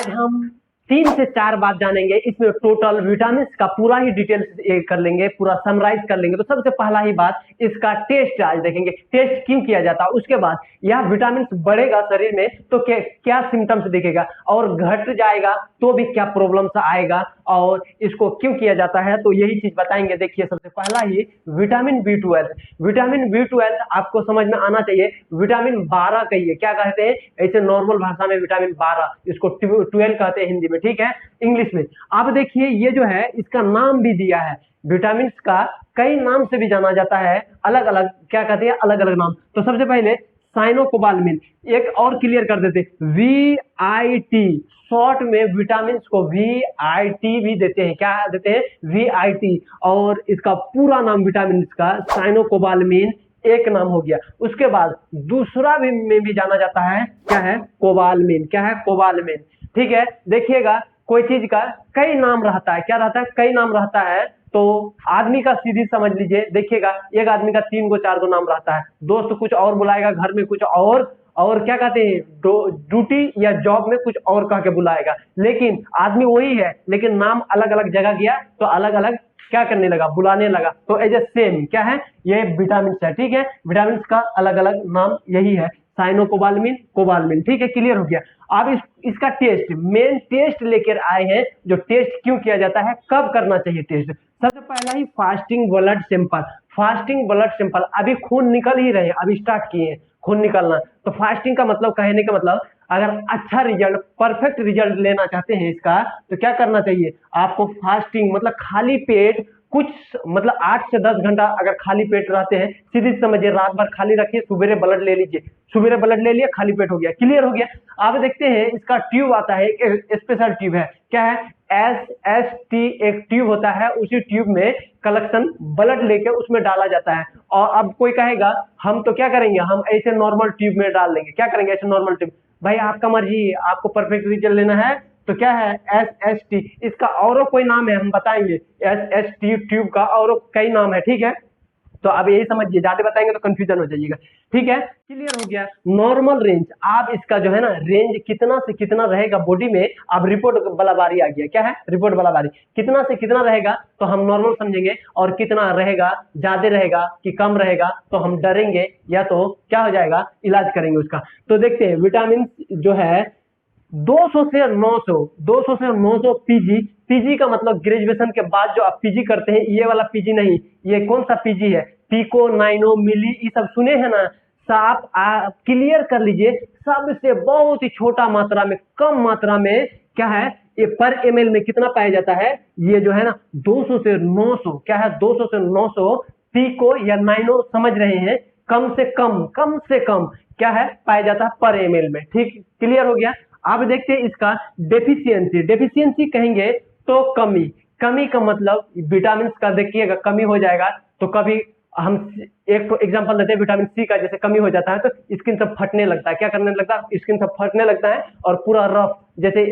आज हम 3 से 4 बात जानेंगे, इसमें टोटल विटामिन का पूरा ही डिटेल्स कर लेंगे, पूरा समराइज कर लेंगे। तो सबसे पहला ही बात, इसका टेस्ट आज देखेंगे, टेस्ट क्यों किया जाता है। उसके बाद यह विटामिन बढ़ेगा शरीर में तो क्या सिम्टम्स दिखेगा, और घट जाएगा तो भी क्या प्रॉब्लम्स आएगा, और इसको क्यों किया जाता है, तो यही चीज बताएंगे। देखिए सबसे पहला ही विटामिन B12। विटामिन B12 आपको समझ में आना चाहिए। विटामिन 12 कहिए, क्या कहते हैं ऐसे नॉर्मल भाषा में, विटामिन 12, इसको 12 कहते हैं हिंदी में, ठीक है, इंग्लिश में। अब देखिए ये जो है इसका नाम भी दिया है, विटामिन का कई नाम से भी जाना जाता है, अलग अलग क्या कहते हैं, अलग अलग नाम। तो सबसे पहले साइनोकोबाल्मिन, एक और क्लियर कर देते, VIT, शॉर्ट में विटामिन को VIT भी देते हैं, क्या देते हैं, VIT। और इसका पूरा नाम विटामिन का साइनोकोबाल्मिन एक नाम हो गया। उसके बाद दूसरा भी में भी जाना जाता है, क्या है, कोबाल्मिन, क्या है, कोबाल्मिन, ठीक है। देखिएगा कोई चीज का कई नाम रहता है, क्या रहता है, कई नाम रहता है। तो आदमी का सीधी समझ लीजिए, देखिएगा एक आदमी का 3 गो 4 गो नाम रहता है, दोस्त कुछ और बुलाएगा, घर में कुछ और क्या कहते हैं, ड्यूटी या जॉब में कुछ और कह के बुलाएगा, लेकिन आदमी वही है, लेकिन नाम अलग अलग जगह गया तो अलग अलग क्या करने लगा, बुलाने लगा। तो एज ए सेम क्या है, ये विटामिन है, ठीक है। विटामिन का अलग अलग नाम यही है, साइनोकोबाल्मिन, कोबाल्मिन, ठीक है, क्लियर हो गया। अब इसका टेस्ट, मेन टेस्ट लेकर आए हैं, जो टेस्ट क्यों किया जाता है, कब करना चाहिए टेस्ट। सबसे पहला ही fasting blood sample. Fasting blood sample, अभी खून निकल ही रहे हैं, अभी स्टार्ट किए हैं खून निकलना। तो फास्टिंग का मतलब, कहने का मतलब, अगर अच्छा रिजल्ट, परफेक्ट रिजल्ट लेना चाहते हैं इसका, तो क्या करना चाहिए आपको, फास्टिंग मतलब खाली पेट, कुछ मतलब 8 से 10 घंटा अगर खाली पेट रहते हैं, सीधी समझिए रात भर खाली रखिए, सुबह ब्लड ले लीजिए, सुबह ब्लड ले लिया, खाली पेट हो गया, क्लियर हो गया। अब देखते हैं इसका ट्यूब आता है, एक स्पेशल ट्यूब है, क्या है, SST, एक ट्यूब होता है, उसी ट्यूब में कलेक्शन ब्लड लेके उसमें डाला जाता है। और अब कोई कहेगा हम तो क्या करेंगे, हम ऐसे नॉर्मल ट्यूब में डाल देंगे, क्या करेंगे, ऐसे नॉर्मल ट्यूब। भाई आपका मर्जी, आपको परफेक्ट रिजल्ट लेना है तो क्या है, SST। इसका और कोई नाम है, हम बताएंगे, SST ट्यूब का और कई नाम है, ठीक है। तो अब यही समझिए, ज्यादा बताएंगे तो कंफ्यूजन हो जाइएगा, ठीक है, क्लियर हो गया। नॉर्मल रेंज, आप इसका जो है ना रेंज कितना से कितना रहेगा बॉडी में, अब रिपोर्ट वाला बारी आ गया, क्या है, रिपोर्ट वाला बारी, कितना से कितना रहेगा तो हम नॉर्मल समझेंगे, और कितना रहेगा, ज्यादा रहेगा कि कम रहेगा तो हम डरेंगे, या तो क्या हो जाएगा, इलाज करेंगे उसका। तो देखते हैं विटामिन जो है 200 से 900, 200 से 900 पीजी। पीजी का मतलब ग्रेजुएशन के बाद जो आप पीजी करते हैं, ये वाला पीजी नहीं, ये कौन सा पीजी है, पिको, नाइनो, मिली, ये सब सुने हैं ना, सब आप क्लियर कर लीजिए। सबसे बहुत ही छोटा मात्रा में, कम मात्रा में, क्या है, ये पर ml में कितना पाया जाता है, ये जो है ना 200 से 900, क्या है, 200 से 900 पिको या नाइनो, समझ रहे हैं, कम से कम क्या है पाया जाता है पर ml में, ठीक, क्लियर हो गया। अब देखते हैं इसका डेफिशिएंसी। डेफिशिएंसी कहेंगे तो कमी, कमी का मतलब विटामिन का देखिएगा कमी हो जाएगा तो कभी हम एक तो एग्जांपल देते हैं, विटामिन सी का जैसे कमी हो जाता है तो स्किन सब फटने लगता है, क्या करने लगता है, स्किन सब फटने लगता है, और पूरा रफ, जैसे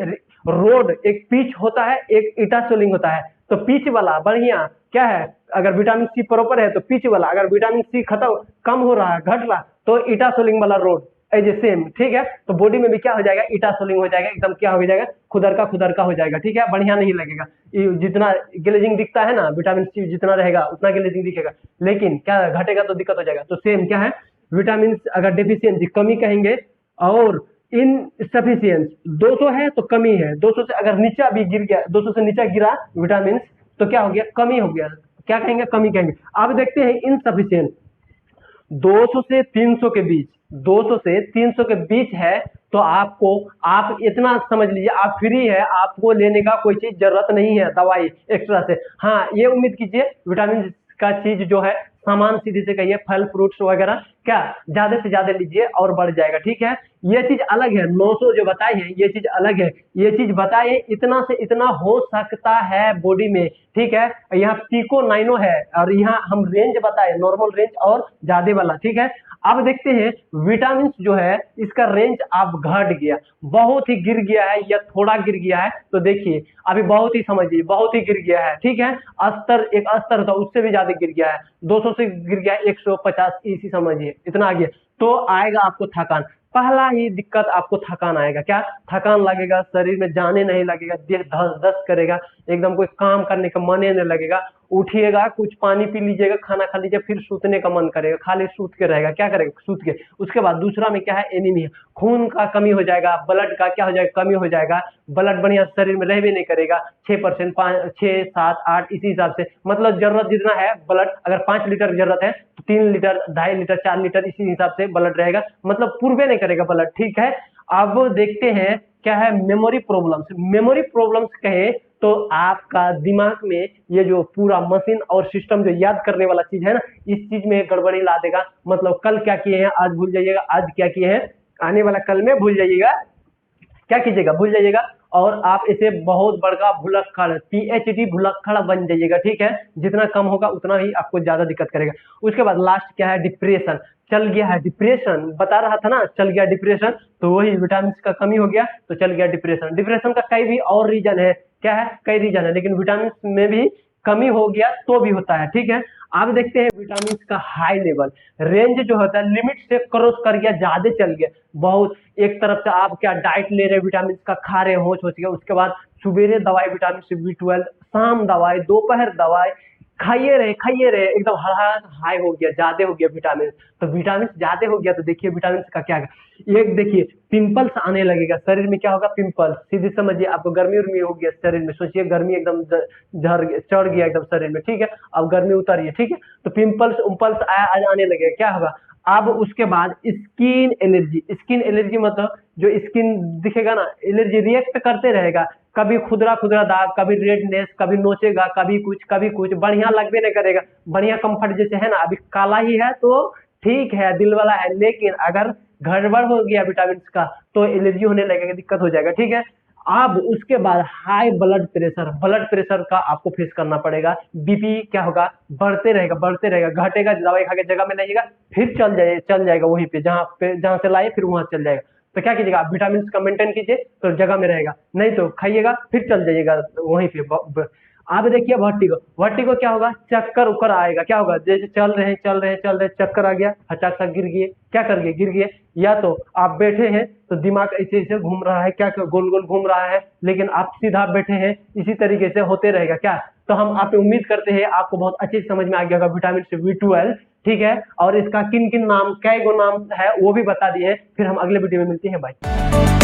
रोड एक पिच होता है, एक ईटा सोलिंग होता है, तो पिच वाला बढ़िया क्या है, अगर विटामिन सी प्रॉपर है तो पिच वाला, अगर विटामिन सी खत्म, कम हो रहा है, घट रहा, तो ईटा सोलिंग वाला रोड एज ए सेम, ठीक है। तो बॉडी में भी क्या हो जाएगा, ईटा सोलिंग हो जाएगा, एकदम क्या हो जाएगा, खुदर का हो जाएगा, ठीक है, बढ़िया नहीं लगेगा। जितना ग्लेजिंग दिखता है ना, विटामिन सी जितना रहेगा उतना ग्लेजिंग दिखेगा, लेकिन क्या घटेगा तो दिक्कत हो जाएगा। तो सेम क्या है, विटामिन अगर डेफिशिएंसी कमी कहेंगे, और इनसफिशियंस 200 है तो कमी है, 200 से अगर नीचा भी गिर गया, 200 से नीचा गिरा विटामिन तो क्या हो गया, कमी हो गया, क्या कहेंगे, कमी कहेंगे। अब देखते हैं इनसफिशियंट, 200 से 300 के बीच, 200 से 300 के बीच है तो आपको, आप इतना समझ लीजिए, आप फ्री है, आपको लेने का कोई चीज जरूरत नहीं है दवाई एक्स्ट्रा से। हाँ ये उम्मीद कीजिए विटामिन का चीज जो है, सामान सीधी से कहिए, फल फ्रूट्स वगैरह क्या ज्यादा से ज्यादा लीजिए और बढ़ जाएगा, ठीक है। ये चीज अलग है, 900 जो बताए हैं ये चीज अलग है, ये चीज बताए इतना से इतना हो सकता है बॉडी में, ठीक है। यहाँ पिको नाइनो है, और यहाँ हम रेंज बताए, नॉर्मल रेंज और ज्यादा वाला, ठीक है। अब देखते हैं विटामिन जो है इसका रेंज अब घट गया, बहुत ही गिर गया है या थोड़ा गिर गया है, तो देखिए अभी बहुत ही समझिए, बहुत ही गिर गया है, ठीक है। अस्तर, एक अस्तर था उससे भी ज्यादा गिर गया है, 200 से गिर गया 150, इसी समझिए इतना आ गया, तो आएगा आपको थकान। पहला ही दिक्कत आपको थकान आएगा। क्या? थकान लगेगा, शरीर में जाने नहीं लगेगा, देह धस धस करेगा, एकदम कोई काम करने का मन ही नहीं लगेगा। उठिएगा, कुछ पानी पी लीजिएगा, खाना खा लीजिए, फिर सूतने का मन करेगा, खाली सूत के रहेगा। क्या करेगा? सूत के। उसके बाद दूसरा में क्या है? एनीमिया, खून का कमी हो जाएगा, ब्लड का क्या हो जाएगा? कमी हो जाएगा, ब्लड बढ़िया शरीर में रह भी नहीं करेगा। 6%, 6, 7, 8 इसी हिसाब से, मतलब जरूरत जितना है ब्लड, अगर 5 लीटर जरूरत है तो 3 लीटर, 2.5 लीटर, 4 लीटर इसी हिसाब से ब्लड रहेगा, मतलब पूर्वे नहीं करेगा ब्लड। ठीक है, अब देखते हैं क्या है मेमोरी प्रॉब्लम्स। मेमोरी प्रॉब्लम्स कहे तो आपका दिमाग में ये जो पूरा मशीन और सिस्टम जो याद करने वाला चीज है ना, इस चीज में गड़बड़ी ला देगा। मतलब कल क्या किए हैं आज भूल जाइएगा, आज क्या किए हैं आने वाला कल में भूल जाइएगा। क्या कीजिएगा? भूल जाइएगा, और आप इसे बहुत बड़का भुलक्कड़, PhD भुलक्कड़ बन जाइएगा। ठीक है, जितना कम होगा उतना ही आपको ज्यादा दिक्कत करेगा। उसके बाद लास्ट क्या है? डिप्रेशन। चल गया है डिप्रेशन, बता रहा था ना, चल गया डिप्रेशन, तो वही विटामिन का कमी हो गया तो चल गया डिप्रेशन। डिप्रेशन का कई भी और रीजन है, क्या है? कई रीजन है, लेकिन विटामिन में भी कमी हो गया तो भी होता है। ठीक है, अब देखते हैं विटामिन का हाई लेवल। रेंज जो होता है लिमिट से क्रॉस कर गया, ज्यादा चल गया बहुत। एक तरफ से आप क्या डाइट ले रहे हैं, विटामिन का खा रहे होश हो गया, उसके बाद सुबेरे दवाई विटामिन से B12, शाम दवाई, दोपहर दवाई, खाइए रहे, एकदम हाई हो गया, ज्यादा हो गया विटामिन। तो विटामिन ज्यादा हो गया तो देखिए विटामिन का क्या है। एक देखिए पिंपल्स आने लगेगा शरीर में, क्या होगा? पिंपल्स। सीधे समझिए आपको गर्मी उर्मी हो गया शरीर में, सोचिए गर्मी एकदम चढ़ गया एकदम शरीर में। ठीक है, अब गर्मी उतारिए। ठीक है, तो पिंपल्स उम्पल्स आने लगेगा, क्या होगा? अब उसके बाद स्किन एलर्जी। स्किन एलर्जी मतलब जो स्किन दिखेगा ना, एलर्जी रिएक्ट करते रहेगा, कभी खुदरा खुदरा दाग, कभी रेडनेस, कभी नोचेगा, कभी कुछ बढ़िया लगबे नहीं करेगा। बढ़िया कंफर्ट जैसे है ना, अभी काला ही है तो ठीक है, दिल वाला है, लेकिन अगर गड़बड़ हो गया विटामिन का तो एलर्जी होने लगेगा, दिक्कत हो जाएगा। ठीक है, अब उसके बाद high blood pressure. Blood pressure का आपको फेस करना पड़ेगा। बीपी क्या होगा? बढ़ते रहेगा, घटेगा, दवाई खा के जगह में लाइएगा, फिर चल जाएगा वहीं पे जहां से लाए फिर वहां चल जाएगा। तो क्या कीजिएगा? आप विटामिन का मेंटेन कीजिए तो जगह में रहेगा, नहीं तो खाइएगा फिर चल जाइएगा वहीं पे। आप देखिए वर्टिगो। वर्टिगो क्या होगा? चक्कर उक्कर आएगा। क्या होगा? जैसे चल रहे हैं, चक्कर आ गया, हटाक सा गिर गए। क्या कर गए? गिर गए। या तो आप बैठे हैं तो दिमाग ऐसे ऐसे घूम रहा है, क्या गोल गोल घूम रहा है, लेकिन आप सीधा बैठे हैं, इसी तरीके से होते रहेगा। क्या? तो हम आप उम्मीद करते हैं आपको बहुत अच्छे से समझ में आ गया होगा विटामिन से B12। ठीक है, और इसका किन किन नाम, कै गो नाम है वो भी बता दिए। फिर हम अगले वीडियो में मिलते हैं, बाय।